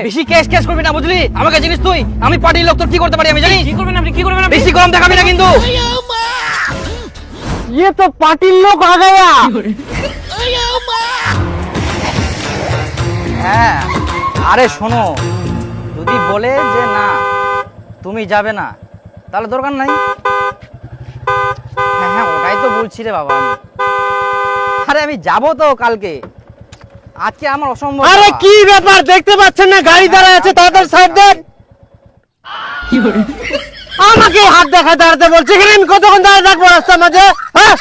বেশি case case করবি না বুঝলি? আমাকে জিনিস তুই, আমি পার্টির লোক, তোর কি করতে পারি আমি জানি। কি করবেন আপনি, কি করবেন আপনি? বেশি গরম দেখাবি না কিন্তু। ये तो पाटिल लोग आ गया। হ্যাঁ আরে শোনো, যদি বলে যে না তুমি যাবে না তাহলে দরকার নাই। হ্যাঁ হ্যাঁ ওটাই তো বলছি রে বাবা। আরে আমি যাবো তো কালকে, আজকে আমার অসম্ভব। আরে কি ব্যাপার দেখতে পাচ্ছেন না গাড়ি দাঁড়ায় আছে, তাড়াতাড়ি সাইড দেন। আমাকে হাত দেখা দাঁড়াতে বলছে, এখানে আমি কতক্ষণ দাঁড়িয়ে থাকবো রাস্তার মাঝে? হ্যাঁ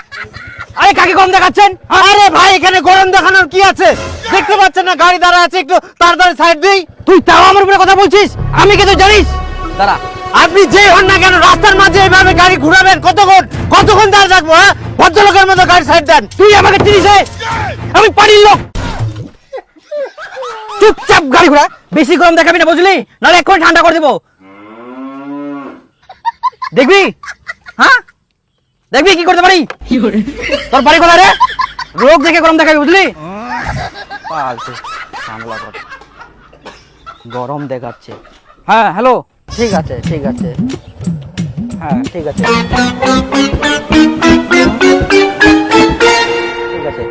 আরে কাকে গরম দেখাচ্ছেন? আরে ভাই এখানে গরম দেখানোর কি আছে? দেখতে পাচ্ছেন না গাড়ি দাঁড়ায় আছে, একটু তাড়াতাড়ি সাইড দিই। তুই তাও আমার উপরে কথা বলছিস? আমি কে তুই জানিস? দাঁড়া, আপনি যে হন না কেন রাস্তার মাঝে এইভাবে গাড়ি ঘুরাবেন? কতক্ষণ দাঁড়িয়ে থাকবো? হ্যাঁ ভদ্রলোকের মতো গাড়ি সাইড দেন। তুই আমাকে চিনিস? আমি পার্টির লোক, চুপচাপ গাড়ি ঘোড়া। বেশি গরম দেখাবি না বুঝলি, নাহলে এক্ষুনি ঠান্ডা করে দেবো। দেখবি? হ্যাঁ দেখবি কি করতে পারি। তোর বাড়ি কোথায় রে? রোগ দেখে গরম দেখাবি বুঝলি? গরম দেখাচ্ছে। হ্যাঁ হ্যালো, ঠিক আছে ঠিক আছে, হ্যাঁ ঠিক আছে ঠিক আছে,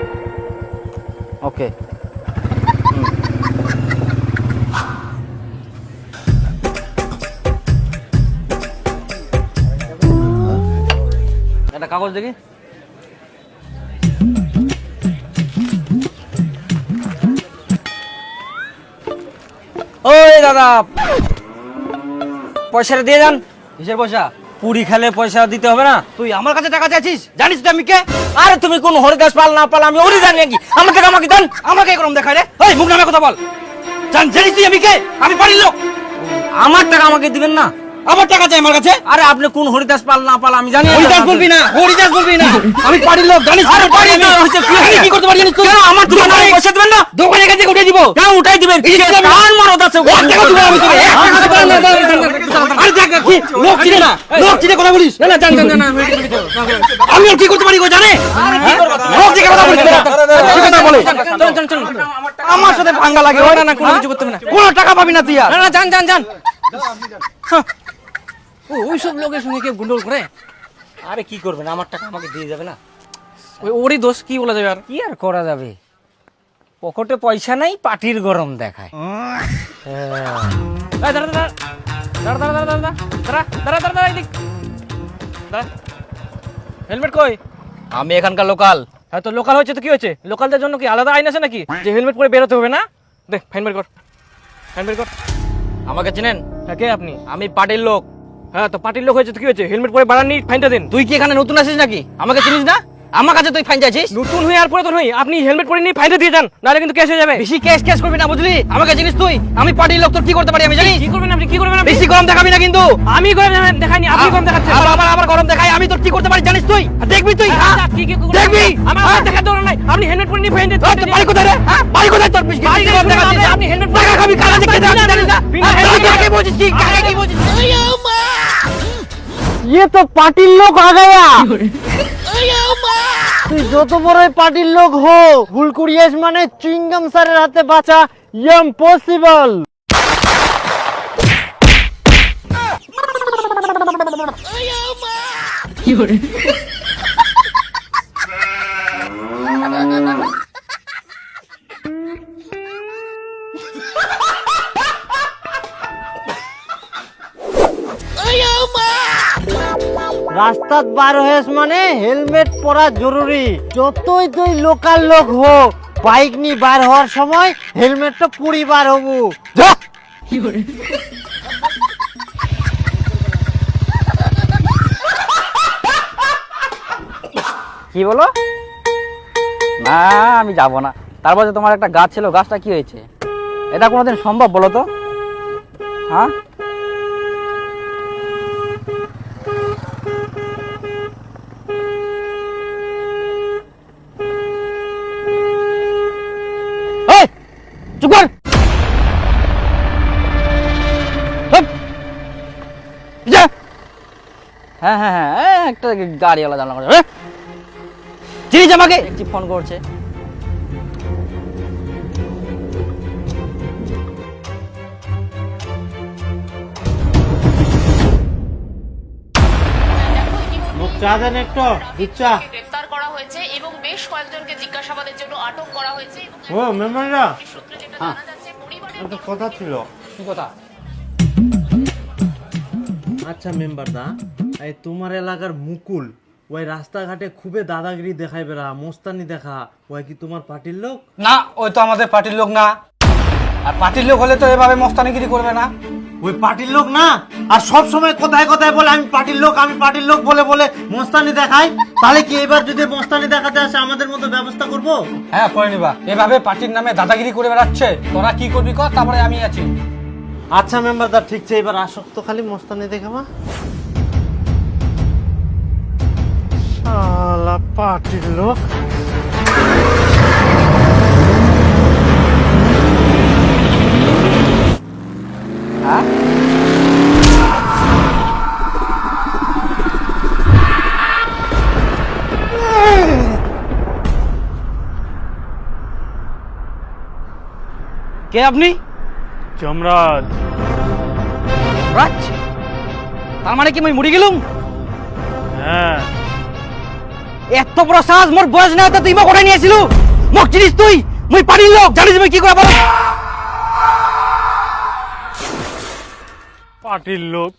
ওকে। একটা কাগজ দেখি। ওই দাদা, পয়সাটা দিয়ে যান। কিসের পয়সা? পুরি খেলে পয়সা দিতে হবে না? তুই আমার কাছে টাকা চাইছিস? জানিস তুই আমি কে? আরে তুমি কোন হরিদাস পাল না পাল আমি ওরই জানি নাকি? আমার থেকে আমাকে দেন। আমাকে গরম দেখায় রে? ওই মুখ নামে কথা বল। জানিস তুই আমি কে? আমি বাড়ির লোক। আমার টাকা আমাকে দিবেন না? আমার টাকা চাই আমার কাছে। আরে আপনি কোন হরিদাস পাল না পাল আমি জানি। হরিদাস বলবি না, হরিদাস বলবি না। আমি বাড়ির লোক, জানিস? আরে বাড়ির লোক হচ্ছে কি? আমি কি করতে পারি জানিস তুই? কেন আমার দোকানে পয়সা দিবেন না? দোকানে কাছে উঠে দিব। কেন উঠাই দিবেন? কার মরদ আছে? এক টাকা দিব আমি তোকে, এক টাকা দিব না। আরে দেখ কি লোক চিনে না, লোক চিনে কথা বলিস না। জান আমি আর কি করতে পারি গো জানে? লোক চিনে কথা বলিস না, কি কথা বলে? চল আমার সাথে ভাঙ্গা লাগে। ওই না কোনো কিছু করতে হবে না, কোনো টাকা পাবি না তুই। আর না জান ওই সব লোকের সঙ্গে কেউ গুন্ডল করে? আরে কি করবেন, আমার টাকা আমাকে দিয়ে যাবে না? ওরই দোষ, কি বলা যাবে? আর কি আর করা যাবে, পকেটে পয়সা নাই, পাটির গরম দেখায়। হেলমেট কই? আমি এখানকার লোকাল। হ্যাঁ তো লোকাল হচ্ছে তো কি হয়েছে? লোকালদের জন্য কি আলাদা আইন আছে নাকি যে হেলমেট পরে বেরোতে হবে না? দেখ ফাইন বের কর, ফাইন বের কর। আমাকে চিনেন? হ্যাঁ কে আপনি? আমি পার্টির লোক। হ্যাঁ তো পার্টির লোক হয়েছে তো কি হয়েছে? হেলমেট পরে বাড়াননি, ফাইনটা দেন। তুই কি এখানে নতুন আসিস নাকি? আমাকে চিনিস না? আমার কাছে তুই ফাইন চাইছিস? নতুন হয়ে আর পুরাতন হই, আপনি হেলমেট পরে নিয়ে ফাইনটা দিয়ে যান, নাহলে কিন্তু কেস হয়ে যাবে। বেশি কেস কেস করবি না বুঝলি? আমাকে চিনিস তুই? আমি পার্টির লোক, তোর কি করতে পারি আমি জানি। কি করবেন আপনি, কি করবেন আপনি? বেশি গরম দেখাবি না কিন্তু। আমি গরম দেখাইনি, আপনি গরম দেখাচ্ছেন। আবার গরম দেখাই, আমি তোর কি করতে পারি জানিস তুই? দেখবি তুই, দেখবি আমার দেখা দরকার নাই। আপনি হেলমেট পরে নিয়ে ফাইন দিতে। তোর বাড়ি কোথায় রে? হ্যাঁ বাড়ি কোথায় তোর? বাড়ি গরম দেখাচ্ছিস? আপনি হেলমেট পরে খাবি, কালা দেখতে জানিস না? কাকে বলছিস কি, কাকে কি বলছিস? ये तो पाटिल लोग आ गया। তুই যত বড় পার্টির লোক হো, ভুল করিয়েস মানে চুইংগাম স্যারের হাতে বাঁচা ইম্পসিবল। রাস্তাত বার হয়েস মানে হেলমেট পরা জরুরি। যতই তুই লোকাল লোক হো, বাইক নিয়ে বার হওয়ার সময় হেলমেটটা পুরি বার হবো। কি বলো? না আমি যাব না। তারপর যে তোমার একটা গাছ ছিল, গাছটা কি হয়েছে? এটা কোনোদিন সম্ভব বলো তো? হ্যাঁ চুপ কর। হ্যাঁ হ্যাঁ হ্যাঁ একটা গাড়িওয়ালা জানলাম চিনিস আমাকে? একটি ফোন করছে। চা দেন একটু, দুধ চা। গ্রেফতার করা হয়েছে এবং বেশ কয়েকজনকে জিজ্ঞাসাবাদের জন্য আটক করা হয়েছে এবং ও মেম্বাররা, সূত্রে যেটা জানা যাচ্ছে পরিবারের একটা কথা ছিল। কি কথা? আচ্ছা মেম্বার দা, এই তোমার এলাকার মুকুল ওই রাস্তাঘাটে খুবই দাদাগিরি দেখাই বেড়া, মোস্তানি দেখা, ওই কি তোমার পার্টির লোক? না, ওই তো আমাদের পার্টির লোক না। আর পার্টির লোক হলে তো এভাবে মস্তানিগিরি করবে না। ওই পার্টির লোক না, আর সব সময় কোথায় কোথায় বলে আমি পার্টির লোক, আমি পার্টির লোক বলে বলে মোস্তানি দেখাই। তাহলে কি এবার যদি মোস্তানি দেখাতে আসে আমাদের মতো ব্যবস্থা করব? হ্যাঁ, করে নিবা। এভাবে পার্টির নামে দাদাগিরি করে বেড়াচ্ছে, তোরা কি করবি কর, তারপরে আমি আছি। আচ্ছা মেম্বার দা, ঠিক আছে, এবার আসক্ত খালি মোস্তানি দেখাবা। শালা পার্টির লোক। হ্যাঁ, কে আপনি? যমরাজ। রাজ, তার মানে কি মই মরি গেলুম? হ্যাঁ, এত বড় সাহস, মোর বয়স না হতে তুই মোক ওঠাই নিয়েছিল? মোক চিনিস তুই? মই পানির লোক, জানিস মই কি করে বল? পার্টির লোক।